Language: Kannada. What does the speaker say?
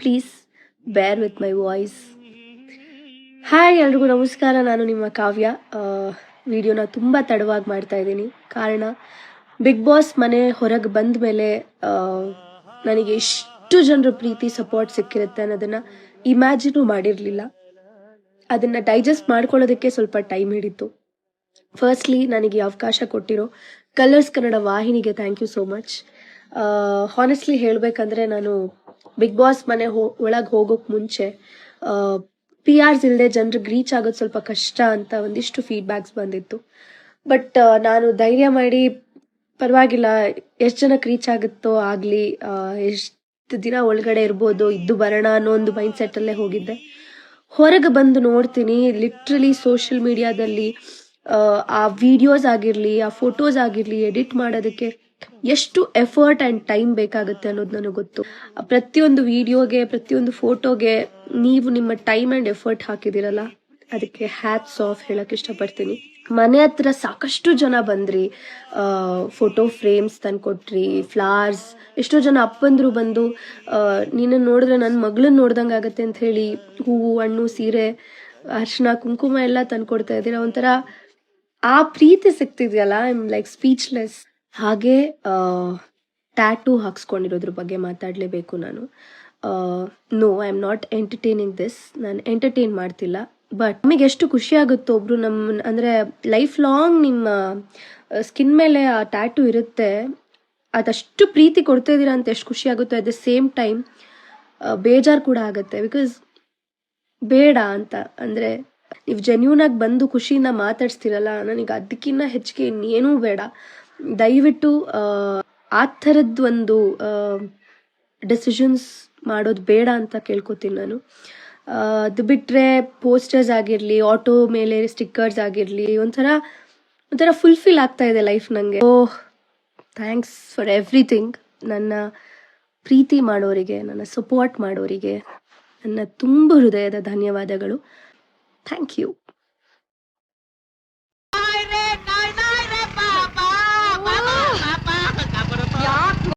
ಪ್ಲೀಸ್ ಬೇರ್ ವಿತ್ ಮೈ ವಾಯ್ಸ್. ಹಾಯ್ ಎಲ್ರಿಗೂ ನಮಸ್ಕಾರ, ನಾನು ನಿಮ್ಮ ಕಾವ್ಯ. ವಿಡಿಯೋನ ತುಂಬ ತಡವಾಗಿ ಮಾಡ್ತಾ ಇದ್ದೀನಿ. ಕಾರಣ ಬಿಗ್ ಬಾಸ್ ಮನೆ ಹೊರಗೆ ಬಂದ ಮೇಲೆ ನನಗೆ ಎಷ್ಟು ಜನರ ಪ್ರೀತಿ ಸಪೋರ್ಟ್ ಸಿಕ್ಕಿರುತ್ತೆ ಅನ್ನೋದನ್ನು ಇಮ್ಯಾಜಿನೂ ಮಾಡಿರಲಿಲ್ಲ. ಅದನ್ನು ಡೈಜೆಸ್ಟ್ ಮಾಡ್ಕೊಳ್ಳೋದಕ್ಕೆ ಸ್ವಲ್ಪ ಟೈಮ್ ಹಿಡಿತು. ಫಸ್ಟ್ಲಿ ನನಗೆ ಅವಕಾಶ ಕೊಟ್ಟಿರೋ ಕಲರ್ಸ್ ಕನ್ನಡ ವಾಹಿನಿಗೆ thank you so much. Honestly ಹೇಳಬೇಕಂದ್ರೆ ನಾನು ಬಿಗ್ ಬಾಸ್ ಮನೆ ಒಳಗೆ ಹೋಗೋಕೆ ಮುಂಚೆ PRs ಇಲ್ಲದೆ ಜನರಿಗೆ ರೀಚ್ ಆಗೋದು ಸ್ವಲ್ಪ ಕಷ್ಟ ಅಂತ ಒಂದಿಷ್ಟು ಫೀಡ್ಬ್ಯಾಕ್ಸ್ ಬಂದಿತ್ತು. ಬಟ್ ನಾನು ಧೈರ್ಯ ಮಾಡಿ ಪರವಾಗಿಲ್ಲ, ಎಷ್ಟು ಜನಕ್ಕೆ ರೀಚ್ ಆಗುತ್ತೋ ಆಗಲಿ, ಎಷ್ಟು ದಿನ ಒಳಗಡೆ ಇರ್ಬೋದು, ಇದ್ದು ಬರೋಣ ಅನ್ನೋ ಒಂದು ಮೈಂಡ್ಸೆಟ್ಟಲ್ಲೇ ಹೋಗಿದ್ದೆ. ಹೊರಗೆ ಬಂದು ನೋಡ್ತೀನಿ, ಲಿಟ್ರಲಿ ಸೋಷಿಯಲ್ ಮೀಡಿಯಾದಲ್ಲಿ ಆ ವಿಡಿಯೋಸ್ ಆಗಿರಲಿ, ಆ ಫೋಟೋಸ್ ಆಗಿರಲಿ ಎಡಿಟ್ ಮಾಡೋದಕ್ಕೆ ಎಷ್ಟು ಎಫರ್ಟ್ ಆ್ಯಂಡ್ ಟೈಮ್ ಬೇಕಾಗುತ್ತೆ ಅನ್ನೋದು ನನಗೆ ಗೊತ್ತು. ಪ್ರತಿಯೊಂದು ವಿಡಿಯೋಗೆ, ಪ್ರತಿಯೊಂದು ಫೋಟೋಗೆ ನೀವು ನಿಮ್ಮ ಟೈಮ್ ಆ್ಯಂಡ್ ಎಫರ್ಟ್ ಹಾಕಿದಿರಲ್ಲ, ಅದಕ್ಕೆ ಹ್ಯಾಟ್ಸ್ ಆಫ್ ಹೇಳಕ್ಕೆ ಇಷ್ಟಪಡ್ತೀನಿ. ಮನೆ ಹತ್ರ ಸಾಕಷ್ಟು ಜನ ಬಂದ್ರಿ, ಫೋಟೋ ಫ್ರೇಮ್ಸ್ ತಂದ್ಕೊಟ್ರಿ, ಫ್ಲವರ್ಸ್, ಎಷ್ಟೋ ಜನ ಅಪ್ಪಂದ್ರು ಬಂದು ನಿನ್ನ ನೋಡಿದ್ರೆ ನನ್ನ ಮಗಳನ್ನ ನೋಡ್ದಂಗೆ ಆಗುತ್ತೆ ಅಂತ ಹೇಳಿ ಹೂವು, ಹಣ್ಣು, ಸೀರೆ, ಅರ್ಶಿನ, ಕುಂಕುಮ ಎಲ್ಲ ತಂದ್ಕೊಡ್ತಾ ಇದ್ದೀರಾ. ಒಂಥರ ಆ ಪ್ರೀತಿ ಸಿಗ್ತಿದೆಯಲ್ಲ, ಐ ಆಮ್ ಲೈಕ್ ಸ್ಪೀಚ್ಲೆಸ್. ಹಾಗೆ ಟ್ಯಾಟೂ ಹಾಕ್ಸ್ಕೊಂಡಿರೋದ್ರ ಬಗ್ಗೆ ಮಾತಾಡಲೇಬೇಕು ನಾನು. No, I am not entertaining this. ನಾನು ಎಂಟರ್ಟೈನ್ ಮಾಡ್ತಿಲ್ಲ. ಬಟ್ ನಮಗೆ ಎಷ್ಟು ಖುಷಿ ಆಗುತ್ತೋ ಒಬ್ರು ನಮ್ಮ ಅಂದರೆ ಲೈಫ್ ಲಾಂಗ್ ನಿಮ್ಮ ಸ್ಕಿನ್ ಮೇಲೆ ಆ ಟ್ಯಾಟೂ ಇರುತ್ತೆ, ಅದಷ್ಟು ಪ್ರೀತಿ ಕೊಡ್ತಾ ಇದ್ದೀರಾ ಅಂತ ಎಷ್ಟು ಖುಷಿ ಆಗುತ್ತೆ. ಅಟ್ ದ ಸೇಮ್ ಟೈಮ್ ಬೇಜಾರು ಕೂಡ ಆಗುತ್ತೆ. ಬಿಕಾಸ್ ಬೇಡ ಅಂತ ಅಂದರೆ ನೀವು ಜೆನ್ಯೂನಾಗಿ ಬಂದು ಖುಷಿಯಿಂದ ಮಾತಾಡ್ಸ್ತಿರಲ್ಲ, ನನಗೆ ಅದಕ್ಕಿಂತ ಹೆಚ್ಚಿಗೆ ಇನ್ನೇನೂ ಬೇಡ. ದಯವಿಟ್ಟು ಆ ಥರದ್ದು ಒಂದು ಡೆಸಿಷನ್ಸ್ ಮಾಡೋದು ಬೇಡ ಅಂತ ಕೇಳ್ಕೊತೀನಿ ನಾನು. ಅದು ಬಿಟ್ಟರೆ ಪೋಸ್ಟರ್ಸ್ ಆಗಿರಲಿ, ಆಟೋ ಮೇಲೆ ಸ್ಟಿಕ್ಕರ್ಸ್ ಆಗಿರಲಿ, ಒಂಥರ ಫುಲ್ಫಿಲ್ ಆಗ್ತಾ ಇದೆ ಲೈಫ್ ನನಗೆ. Thanks for everything. ನನ್ನ ಪ್ರೀತಿ ಮಾಡೋರಿಗೆ, ನನ್ನ ಸಪೋರ್ಟ್ ಮಾಡೋರಿಗೆ ನನ್ನ ತುಂಬ ಹೃದಯದ ಧನ್ಯವಾದಗಳು. Thank you.